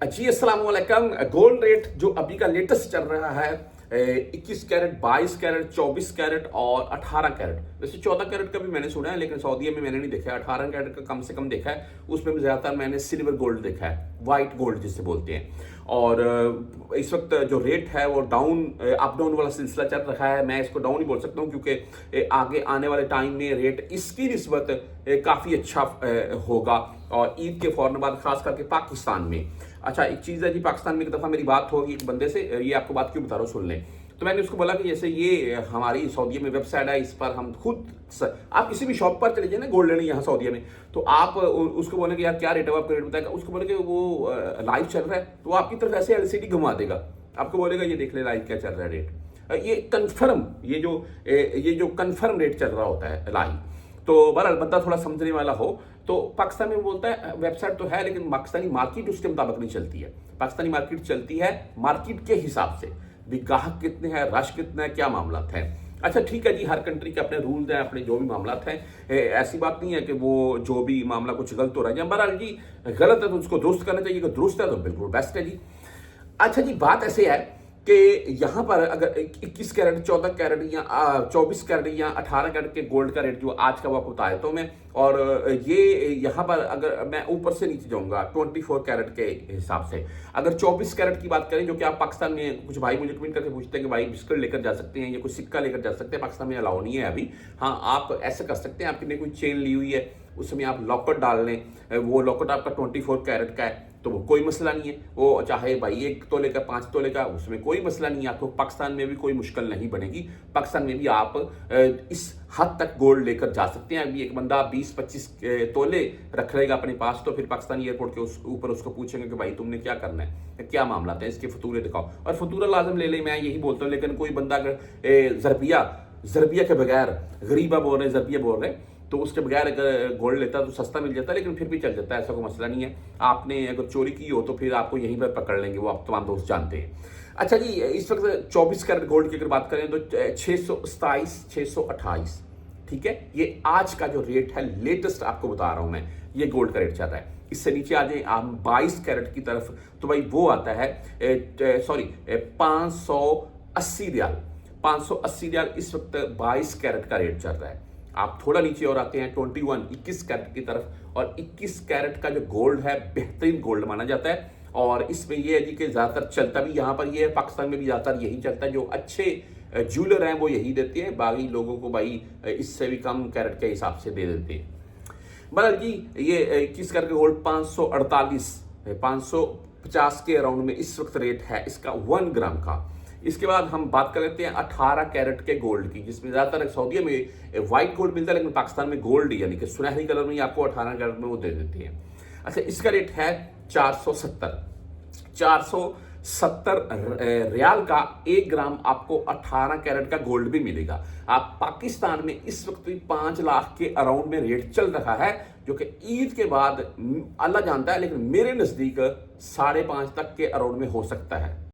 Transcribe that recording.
जी अस्सलाम वालेकुम। Gold rate जो अभी का लेटेस्ट चल रहा है 21 कैरेट, 22 कैरेट, 24 कैरेट और 18 कैरेट। वैसे 14 कैरेट का भी मैंने सुना है, लेकिन सऊदीया में मैंने नहीं देखा है। 18 कैरेट का कम से कम देखा है। उसमें भी ज़्यादातर मैंने सिल्वर गोल्ड देखा है, वाइट गोल्ड जिसे बोलते हैं। और इस वक्त जो रेट है वो डाउन, अप डाउन वाला सिलसिला चल रहा है। मैं इसको डाउन ही बोल सकता हूँ, क्योंकि आगे आने वाले टाइम में रेट इसकी निस्बत काफ़ी अच्छा होगा। और ईद के फौरन बाद खास करके पाकिस्तान में। अच्छा, एक चीज़ है जी, पाकिस्तान में एक दफ़ा मेरी बात होगी एक बंदे से, ये आपको बात क्यों बता रहा हूँ सुन लें। तो मैंने उसको बोला कि जैसे ये हमारी सऊदीया में वेबसाइट है, इस पर हम खुद आप किसी भी शॉप पर चले जाए ना गोल्ड लेने यहाँ सऊदीया में, तो आप उसको बोले कि यार क्या रेट है, आपका रेट बताएगा। उसको बोले कि वो लाइव चल रहा है, तो वो आपकी तरफ ऐसे एलसीडी घुमा देगा, आपको बोलेगा ये देख ले लाइव क्या चल रहा है रेट। ये कन्फर्म, ये जो कन्फर्म रेट चल रहा होता है लाइव। तो बहरहाल बंदा थोड़ा समझने वाला हो तो पाकिस्तान में बोलता है वेबसाइट तो है, लेकिन पाकिस्तानी मार्केट उसके मुताबिक नहीं चलती है। पाकिस्तानी मार्केट चलती है मार्केट के हिसाब से, भी ग्राहक कितने हैं, रश कितना है, क्या मामला है। अच्छा ठीक है जी, हर कंट्री के अपने रूल्स हैं, अपने जो भी मामला हैं। ऐसी बात नहीं है कि वो जो भी मामला कुछ गलत हो रहा है। बहरहाल जी, गलत है तो उसको दुरुस्त करना चाहिए, दुरुस्त है तो बिल्कुल बेस्ट है जी। अच्छा जी, बात ऐसे है कि यहाँ पर अगर 21 कैरेट, 14 कैरेट या 24 कैरेट या 18 कैरेट के गोल्ड का रेट जो आज का वो आपको बताया तो मैं, और ये यहाँ पर अगर मैं ऊपर से नीचे जाऊँगा 24 कैरेट के हिसाब से, अगर 24 कैरेट की बात करें, जो कि आप पाकिस्तान में कुछ भाई मुझे कमेंट करके पूछते हैं कि भाई बिस्किट लेकर जा सकते हैं या कोई सिक्का लेकर जा सकते हैं, पाकिस्तान में अलाउ नहीं है अभी। हाँ, आप ऐसा कर सकते हैं, आपने कोई चेन ली हुई है उसमें आप लॉकेट डाल लें, वो लॉकेट आपका 24 कैरेट का है तो वो कोई मसला नहीं है। वो चाहे भाई 1 तोले का, 5 तोले का, उसमें कोई मसला नहीं है। आपको पाकिस्तान में भी कोई मुश्किल नहीं बनेगी। पाकिस्तान में भी आप इस हद तक गोल्ड लेकर जा सकते हैं। अभी एक बंदा 20-25 तोले रख लेगा अपने पास, तो फिर पाकिस्तानी एयरपोर्ट के ऊपर उसको पूछेंगे कि भाई तुमने क्या करना है, क्या मामला है, इसके फतूरे दिखाओ। और फतूरा लाजम ले ले, मैं यही बोलता हूँ। लेकिन कोई बंदा अगर जरबिया के बगैर, गरीबा बोल रहे हैं, जरबिया बोल रहे हैं, तो उसके बगैर अगर गोल्ड लेता तो सस्ता मिल जाता है, लेकिन फिर भी चल जाता है, ऐसा कोई मसला नहीं है। आपने अगर चोरी की हो तो फिर आपको यहीं पर पकड़ लेंगे, वो आप तमाम दोस्त जानते हैं। अच्छा जी, इस वक्त 24 कैरेट गोल्ड की अगर बात करें तो 627, 628, ठीक है। ये आज का जो रेट है लेटेस्ट आपको बता रहा हूं मैं, ये गोल्ड का रेट चल रहा है। इससे नीचे आ जाए हम 22 कैरेट की तरफ, तो भाई वो आता है 580 रियाल। 580 रियाल इस वक्त 22 कैरेट का रेट चल रहा है। आप थोड़ा नीचे और आते हैं 21 कैरेट की तरफ, और 21 कैरेट का जो गोल्ड है बेहतरीन गोल्ड माना जाता है। और इसमें यह है जी कि ज़्यादातर चलता भी यहाँ पर ये है, पाकिस्तान में भी ज़्यादातर यही चलता है। जो अच्छे ज्वेलर हैं वो यही देते हैं, बाकी लोगों को भाई इससे भी कम कैरेट के हिसाब से दे देते हैं। बहरहाल जी, ये 21 कैरेट का गोल्ड 548, 550 के अराउंड में इस वक्त रेट है इसका 1 ग्राम का। इसके बाद हम बात कर लेते हैं 18 कैरेट के गोल्ड की, जिसमें ज़्यादातर सऊदीया में व्हाइट गोल्ड मिलता है, लेकिन पाकिस्तान में गोल्ड यानी कि सुनहरी कलर में आपको 18 कैरेट में वो दे देते हैं। अच्छा, इसका रेट है 470 रियाल का 1 ग्राम आपको 18 कैरेट का गोल्ड भी मिलेगा। आप पाकिस्तान में इस वक्त भी 5 लाख के अराउंड में रेट चल रहा है, जो कि ईद के बाद अल्लाह जानता है, लेकिन मेरे नज़दीक 5.5 तक के अराउंड में हो सकता है।